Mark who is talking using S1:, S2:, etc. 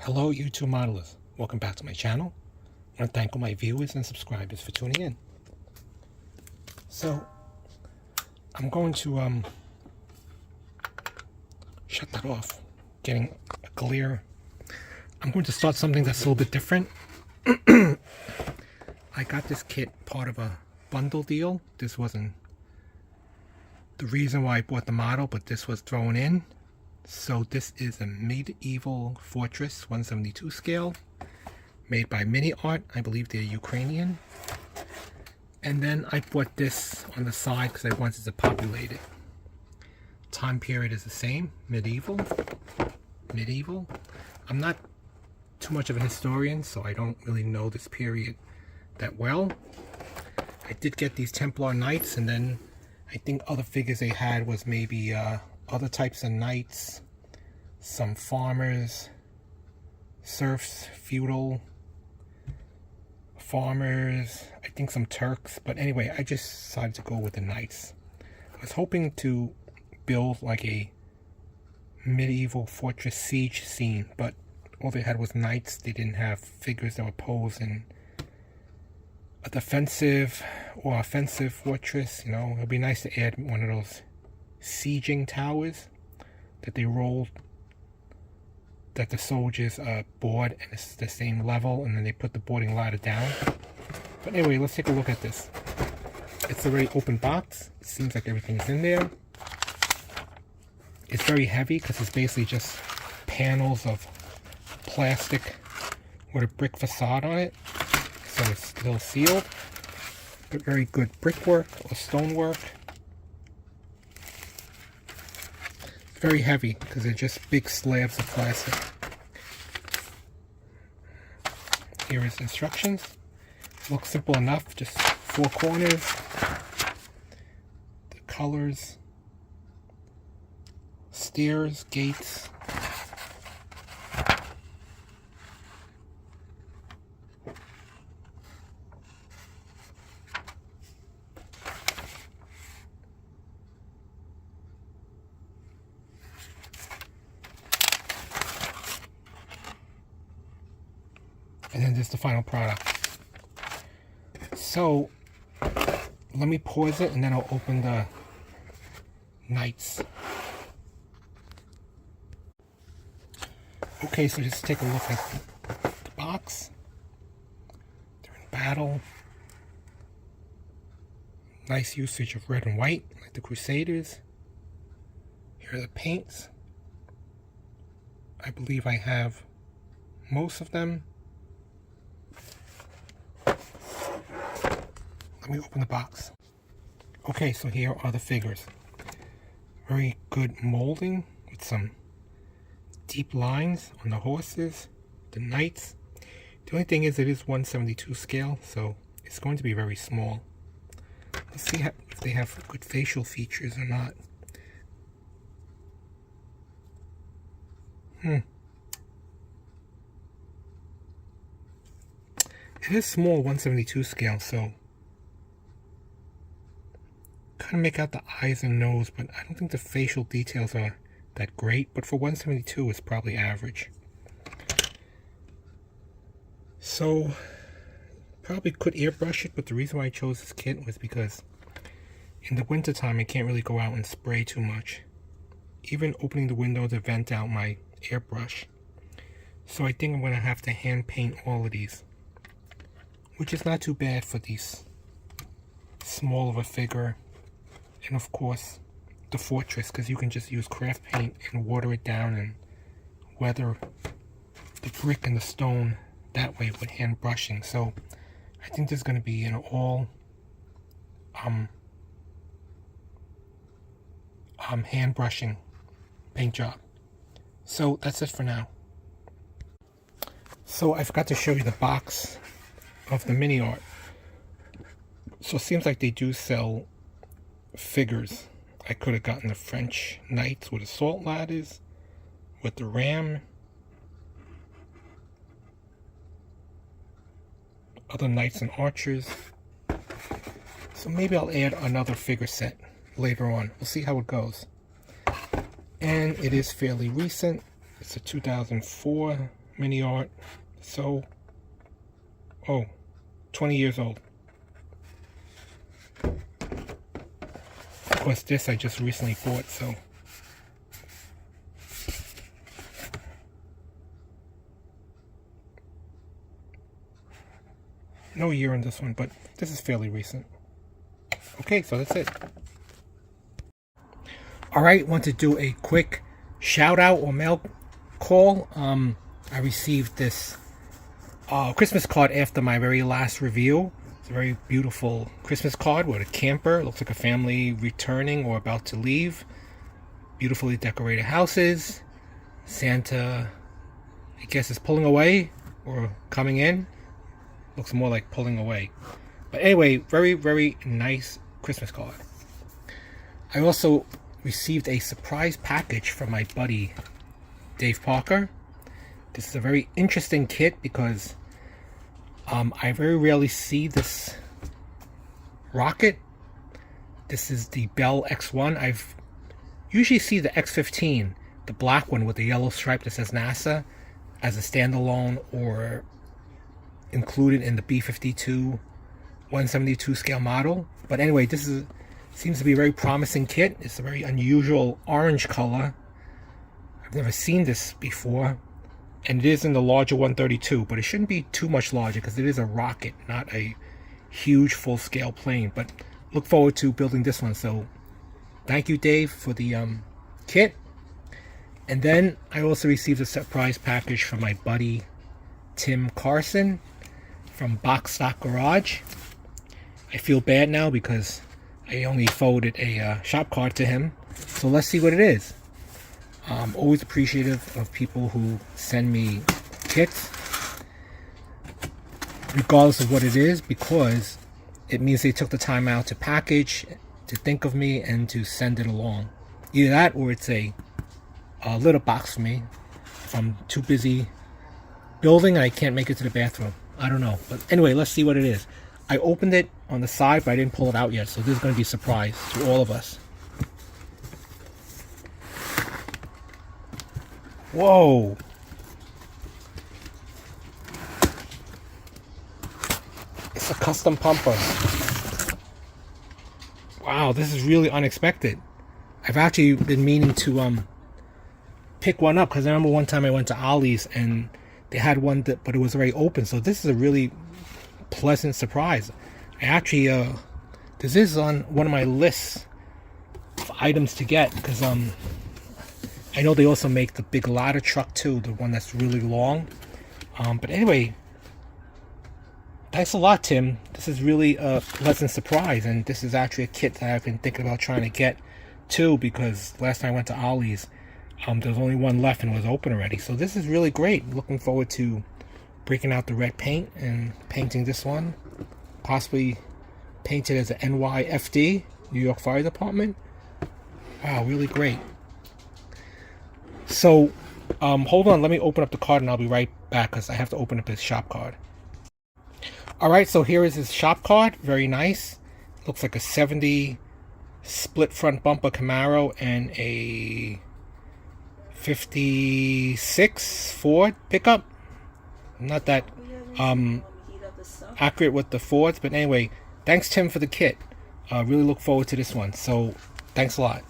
S1: Hello YouTube modelers, welcome back to my channel. I want to thank all my viewers and subscribers for tuning in. So I'm going to shut that off, getting a glare. I'm going to start something that's a little bit different. I got this kit part of a bundle deal. This wasn't the reason why I bought the model, but this was thrown in. So this is a medieval fortress 172 scale made by Miniart. I believe they're Ukrainian. And then I bought this on the side because I wanted to populate it. Time period is the same, medieval. I'm not too much of a historian, so I don't really know this period that well. I did get these Templar knights, and then I think other figures they had was maybe other types of knights, some farmers, serfs, feudal, farmers, I think some Turks, but anyway, I just decided to go with the knights. I was hoping to build like a medieval fortress siege scene, but all they had was knights. They didn't have figures that were posed in a defensive or offensive fortress. You know, it'd be nice to add one of those sieging towers that they rolled, that the soldiers board, and it's the same level, and then they put the boarding ladder down. But anyway, let's take a look at this. It's a very open box. It seems like everything's in there. It's very heavy because it's basically just panels of plastic with a brick facade on it, so it's still sealed, but very good brickwork or stonework. Very heavy because they're just big slabs of plastic. Here is instructions. Looks simple enough, just 4 corners, the colors, stairs, gates. And then there's the final product. So let me pause it and then I'll open the knights. Okay, so just take a look at the box. They're in battle. Nice usage of red and white, like the Crusaders. Here are the paints. I believe I have most of them. Let me open the box. Okay, so here are the figures. Very good molding with some deep lines on the horses, the knights. The only thing is it is 172 scale, so it's going to be very small. Let's see if they have good facial features or not. It is small 172 scale, so kind of make out the eyes and nose, but I don't think the facial details are that great. But for 172, it's probably average. So probably could airbrush it, but the reason why I chose this kit was because in the winter time I can't really go out and spray too much, even opening the window to vent out my airbrush. So I think I'm going to have to hand paint all of these, which is not too bad for these small of a figure. And of course the fortress, because you can just use craft paint and water it down and weather the brick and the stone that way with hand brushing. So I think there's going to be an all hand brushing paint job. So that's it for now. So I forgot to show you the box of the Miniart. So it seems like they do sell figures. I could have gotten the French knights with assault ladders, with the ram, other knights and archers. So maybe I'll add another figure set later on. We'll see how it goes. And it is fairly recent. It's a 2004 Miniart. So, oh, 20 years old. Of course, this I just recently bought, so. No year on this one, but this is fairly recent. Okay, so that's it. Alright, want to do a quick shout out or mail call. I received this Christmas card after my very last review. It's a very beautiful Christmas card with a camper. It looks like a family returning or about to leave. Beautifully decorated houses. Santa, I guess, is pulling away or coming in. Looks more like pulling away. But anyway, very, very nice Christmas card. I also received a surprise package from my buddy, Dave Parker. This is a very interesting kit because I very rarely see this rocket. This is the Bell X1. I've usually see the X15, the black one with the yellow stripe that says NASA, as a standalone or included in the B-52 172 scale model. But anyway, this seems to be a very promising kit. It's a very unusual orange color. I've never seen this before. And it is in the larger 132, but it shouldn't be too much larger because it is a rocket, not a huge full-scale plane. But look forward to building this one. So thank you, Dave, for the kit. And then I also received a surprise package from my buddy Tim Carson from Box Stock Garage. I feel bad now because I only forwarded a shop card to him. So let's see what it is. I'm always appreciative of people who send me kits, regardless of what it is, because it means they took the time out to package, to think of me, and to send it along. Either that or it's a little box for me if I'm too busy building and I can't make it to the bathroom. I don't know. But anyway, let's see what it is. I opened it on the side, but I didn't pull it out yet, so this is going to be a surprise to all of us. Whoa! It's a custom pumper. Wow, this is really unexpected. I've actually been meaning to pick one up because I remember one time I went to Ollie's and they had one but it was already open. So this is a really pleasant surprise. I actually this is on one of my lists of items to get because I know they also make the big ladder truck too, the one that's really long. But anyway, thanks a lot, Tim. This is really a pleasant surprise, and this is actually a kit that I've been thinking about trying to get too, because last time I went to Ollie's, there was only one left and it was open already. So this is really great. Looking forward to breaking out the red paint and painting this one. Possibly paint it as an NYFD, New York Fire Department. Wow, really great. So, hold on, let me open up the card and I'll be right back because I have to open up his shop card. Alright, so here is his shop card. Very nice. Looks like a 70 split front bumper Camaro and a 56 Ford pickup. Not that accurate with the Fords, but anyway, thanks Tim for the kit. Really look forward to this one. So, thanks a lot.